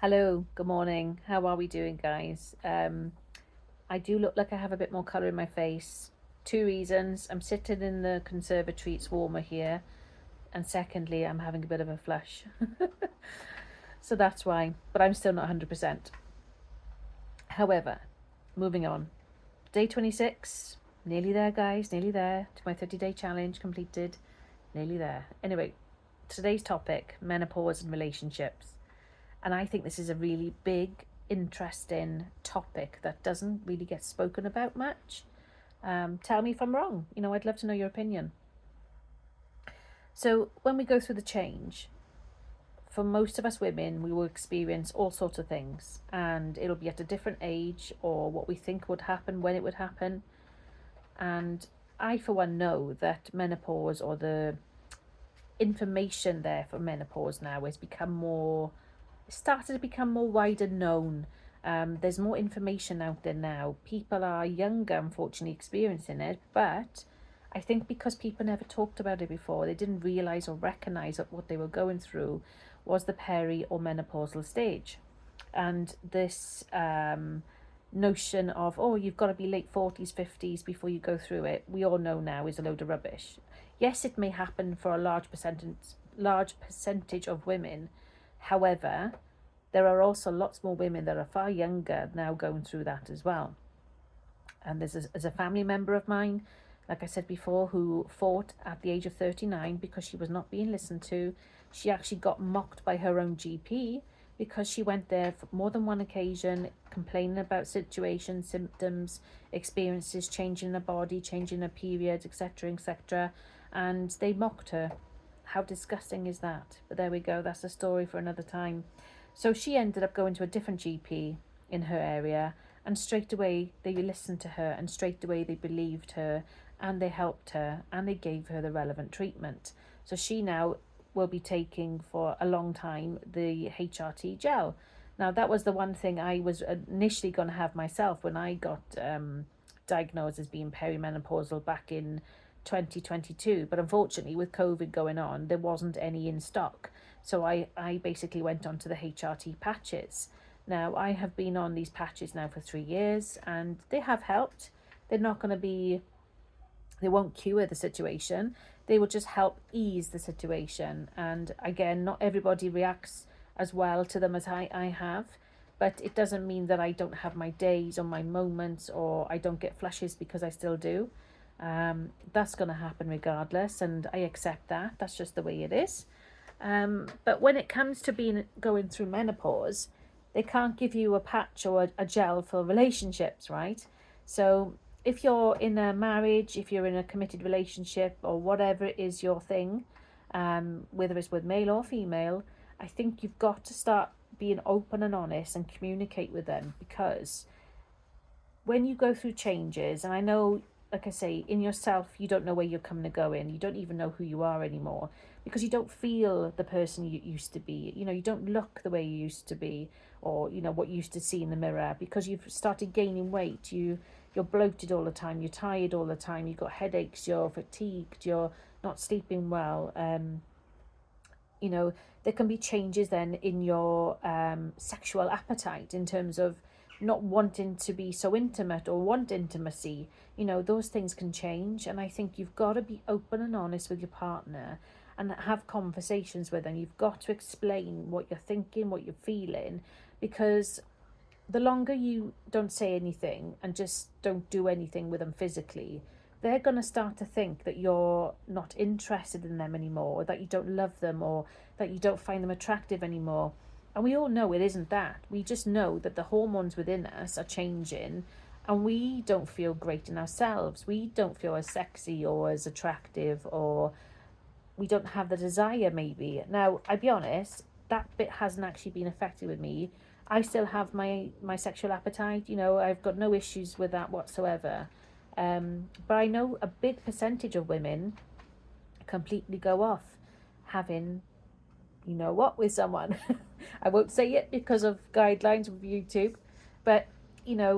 Hello, good morning. How are we doing, guys? I do look like I have a bit more colour in my face. Two reasons. I'm sitting in the conservatory, it's warmer here. And secondly, I'm having a bit of a flush. So that's why. But I'm still not 100%. However, moving on. Day 26. Nearly there, guys. Nearly there. To my 30-day challenge completed. Nearly there. Anyway, today's topic, menopause and relationships. And I think this is a really big, interesting topic that doesn't really get spoken about much. Tell me if I'm wrong. I'd love to know your opinion. So when we go through the change, for most of us women, we will experience all sorts of things, and it'll be at a different age or what we think would happen when it would happen. And I, for one, know that menopause, or the information there for menopause now, has become more started to become more wider known. There's more information out there now. People are younger, unfortunately, experiencing it, but I think because people never talked about it before, they didn't realize or recognize that what they were going through was the peri or menopausal stage. And this notion of, oh, you've got to be late 40s, 50s before you go through it, we all know now is a load of rubbish. Yes, it may happen for a large percentage of women. However, there are also lots more women that are far younger now going through that as well. And there's a family member of mine, like I said before, who fought at the age of 39 because she was not being listened to. She actually got mocked by her own GP because she went there for more than one occasion, complaining about situations, symptoms, experiences, changing her body, changing her period, etc., etc. And they mocked her. How disgusting is that? But there we go, that's a story for another time. So she ended up going to a different GP in her area, and straight away they listened to her, and straight away they believed her, and they helped her, and they gave her the relevant treatment. So she now will be taking for a long time the HRT gel. Now, that was the one thing I was initially going to have myself when I got diagnosed as being perimenopausal back in 2022, but unfortunately with COVID going on, there wasn't any in stock. So I basically went on to the HRT patches. Now, I have been on these patches now for 3 years, and they have helped. They're not going to be, they won't cure the situation. They will just help ease the situation. And again, not everybody reacts as well to them as I have. But it doesn't mean that I don't have my days or my moments, or I don't get flushes, because I still do. That's going to happen regardless, and I accept that. That's just the way it is. But when it comes to going through menopause, they can't give you a patch or a gel for relationships, right? So if you're in a marriage, if you're in a committed relationship, or whatever it is your thing, whether it's with male or female, I think you've got to start being open and honest and communicate with them, because when you go through changes, and I know, like I say, in yourself, you don't know where you're coming to go in. You don't even know who you are anymore, because you don't feel the person you used to be. You don't look the way you used to be, or, what you used to see in the mirror, because you've started gaining weight. You're bloated all the time. You're tired all the time. You've got headaches. You're fatigued. You're not sleeping well. There can be changes then in your sexual appetite, in terms of not wanting to be so intimate or want intimacy. Those things can change, and I think you've got to be open and honest with your partner and have conversations with them. You've got to explain what you're thinking, what you're feeling, because the longer you don't say anything and just don't do anything with them physically, they're going to start to think that you're not interested in them anymore, or that you don't love them, or that you don't find them attractive anymore. And we all know it isn't that. We just know that the hormones within us are changing, and we don't feel great in ourselves. We don't feel as sexy or as attractive, or we don't have the desire, maybe. Now, I'll be honest, that bit hasn't actually been affected with me. I still have my sexual appetite. I've got no issues with that whatsoever. But I know a big percentage of women completely go off having, with someone. I won't say it because of guidelines with YouTube, but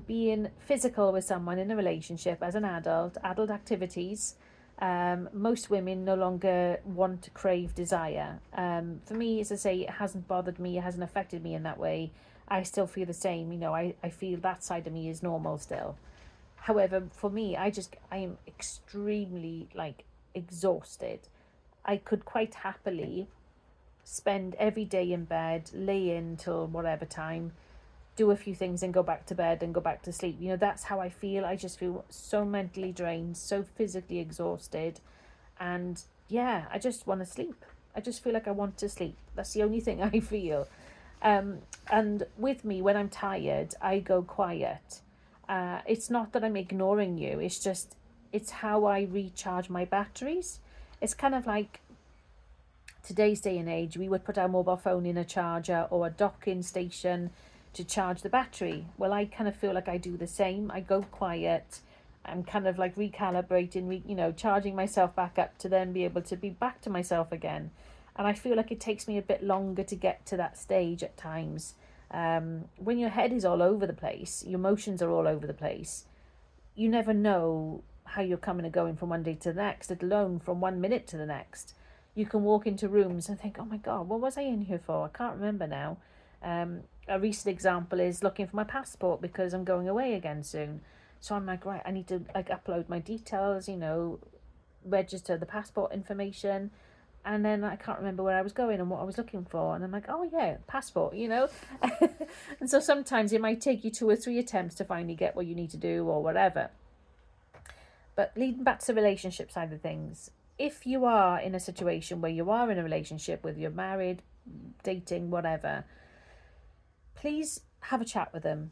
being physical with someone in a relationship as an adult activities, Most women no longer want to crave desire. For me, as I say, it hasn't bothered me, it hasn't affected me in that way. I still feel the same, I feel that side of me is normal still. However, for me, I am extremely exhausted. I could quite happily spend every day in bed, lay in till whatever time, do a few things and go back to bed and go back to sleep. That's how I feel. I just feel so mentally drained, so physically exhausted. And yeah, I just want to sleep. I just feel like I want to sleep. That's the only thing I feel. And with me, when I'm tired, I go quiet. It's not that I'm ignoring you. It's how I recharge my batteries. It's kind of like today's day and age, we would put our mobile phone in a charger or a docking station to charge the battery. Well, I kind of feel like I do the same. I go quiet. I'm kind of like recalibrating, charging myself back up to then be able to be back to myself again. And I feel like it takes me a bit longer to get to that stage at times. When your head is all over the place, your emotions are all over the place, you never know how you're coming and going from one day to the next, let alone from 1 minute to the next. You can walk into rooms and think, oh my God, what was I in here for? I can't remember now. A recent example is looking for my passport because I'm going away again soon. So I'm like, right, I need to upload my details, register the passport information. And then I can't remember where I was going and what I was looking for. And I'm like, oh yeah, passport, And so sometimes it might take you 2 or 3 attempts to finally get what you need to do or whatever. But leading back to the relationship side of things, if you are in a situation where you are in a relationship, whether you're married, dating, whatever, please have a chat with them.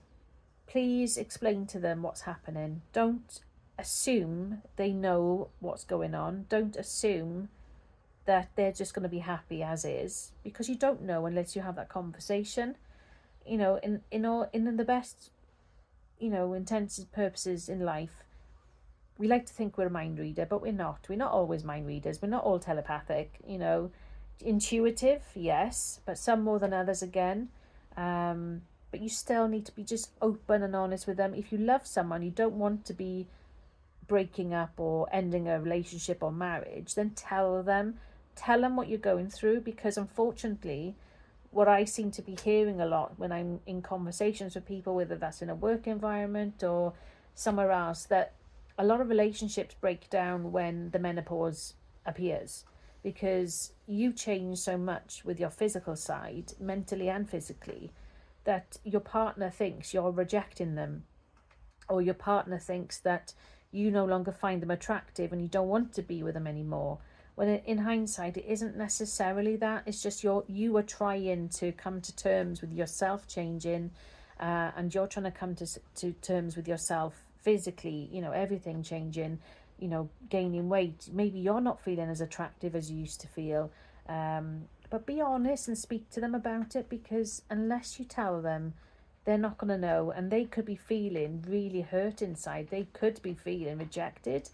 Please explain to them what's happening. Don't assume they know what's going on. Don't assume that they're just going to be happy as is, because you don't know unless you have that conversation. In the best, intents and purposes in life, we like to think we're a mind reader, but we're not. We're not always mind readers. We're not all telepathic, intuitive, yes, but some more than others again. But you still need to be just open and honest with them. If you love someone, you don't want to be breaking up or ending a relationship or marriage, then tell them what you're going through, because unfortunately what I seem to be hearing a lot when I'm in conversations with people, whether that's in a work environment or somewhere else, that a lot of relationships break down when the menopause appears, because you change so much with your physical side, mentally and physically, that your partner thinks you're rejecting them, or your partner thinks that you no longer find them attractive and you don't want to be with them anymore. When in hindsight, it isn't necessarily that. It's just you are trying to come to terms with yourself changing, and you're trying to come to terms with yourself physically, everything changing, gaining weight. Maybe you're not feeling as attractive as you used to feel. But be honest and speak to them about it, because unless you tell them, they're not going to know, and they could be feeling really hurt inside. They could be feeling rejected.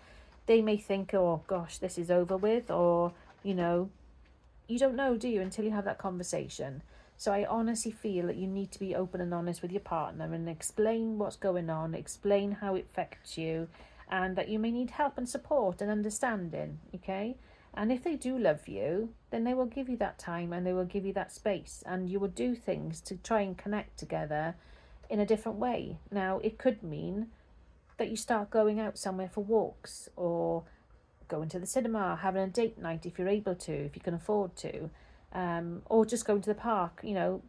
They may think, oh gosh, this is over with, or, you don't know, do you, until you have that conversation. So I honestly feel that you need to be open and honest with your partner and explain what's going on, explain how it affects you, and that you may need help and support and understanding, okay? And if they do love you, then they will give you that time and they will give you that space, and you will do things to try and connect together in a different way. Now, it could mean that you start going out somewhere for walks, or going to the cinema, having a date night if you're able to, if you can afford to, or just going to the park,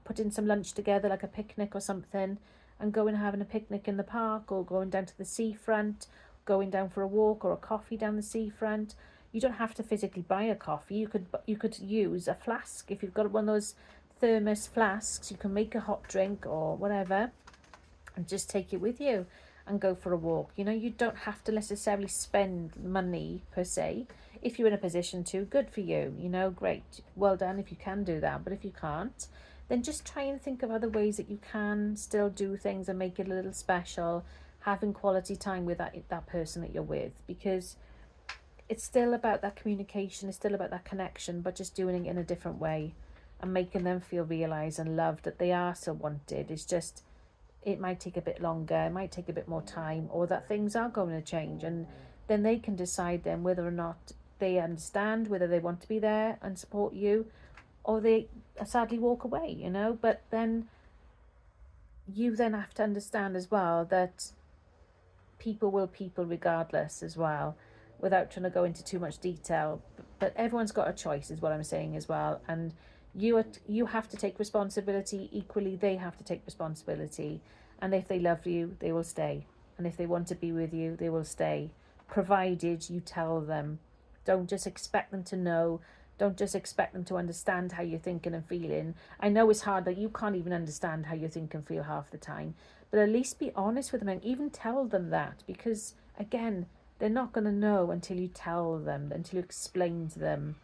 putting some lunch together, like a picnic or something, and going and having a picnic in the park, or going down to the seafront, going down for a walk or a coffee down the seafront. You don't have to physically buy a coffee. You could use a flask. If you've got one of those thermos flasks, you can make a hot drink or whatever and just take it with you and go for a walk. You don't have to necessarily spend money per se. If you're in a position to, good for you, great, well done if you can do that. But if you can't, then just try and think of other ways that you can still do things and make it a little special, having quality time with that person that you're with, because it's still about that communication, it's still about that connection, but just doing it in a different way and making them feel realised and loved, that they are still wanted. It's just, it might take a bit longer, it might take a bit more time, or that things are going to change, and then they can decide then whether or not they understand, whether they want to be there and support you, or they sadly walk away, you know. But then you then have to understand as well that people will people regardless as well, without trying to go into too much detail. But everyone's got a choice is what I'm saying as well, and you have to take responsibility equally. They have to take responsibility, and if they love you, they will stay, and if they want to be with you, they will stay, provided you tell them. Don't just expect them to know. Don't just expect them to understand how you're thinking and feeling. I know it's hard that you can't even understand how you think and feel half the time, but at least be honest with them and even tell them that, because again, they're not going to know until you tell them, until you explain to them.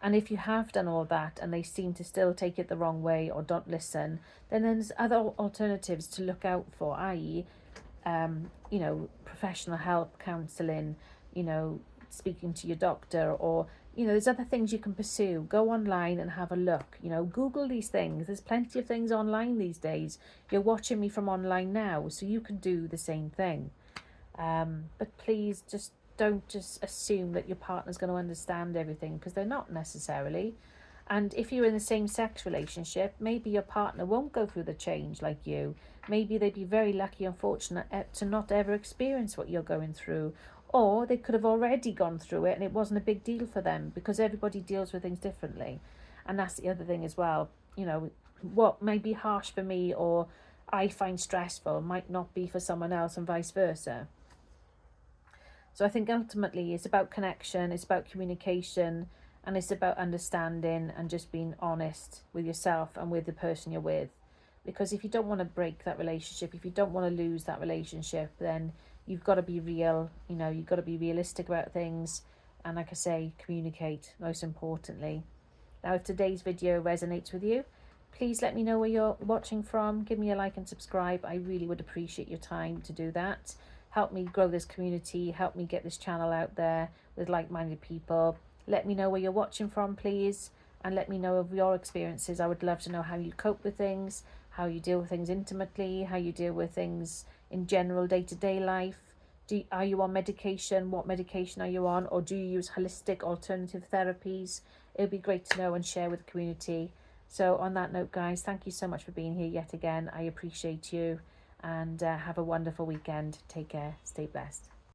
And if you have done all that and they seem to still take it the wrong way or don't listen, then there's other alternatives to look out for, i.e., you know, professional help, counselling, you know, speaking to your doctor, or, you know, there's other things you can pursue. Go online and have a look, you know, Google these things. There's plenty of things online these days. You're watching me from online now, so you can do the same thing. But please just don't just assume that your partner's going to understand everything, because they're not necessarily. And if you're in a same-sex relationship, maybe your partner won't go through the change like you. Maybe they'd be very lucky and fortunate to not ever experience what you're going through. Or they could have already gone through it and it wasn't a big deal for them, because everybody deals with things differently. And that's the other thing as well. You know, what may be harsh for me or I find stressful might not be for someone else, and vice versa. So I think ultimately it's about connection, it's about communication, and it's about understanding and just being honest with yourself and with the person you're with. Because if you don't want to break that relationship, if you don't want to lose that relationship, then you've got to be real, you know, you've got to be realistic about things. And like I say, communicate, most importantly. Now, if today's video resonates with you, please let me know where you're watching from. Give me a like and subscribe. I really would appreciate your time to do that. Help me grow this community, help me get this channel out there with like-minded people. Let me know where you're watching from, please, and let me know of your experiences. I would love to know how you cope with things, how you deal with things intimately, how you deal with things in general day-to-day life. Are you on medication? What medication are you on? Or do you use holistic alternative therapies? It would be great to know and share with the community. So on that note, guys, thank you so much for being here yet again. I appreciate you. And have a wonderful weekend. Take care. Stay blessed.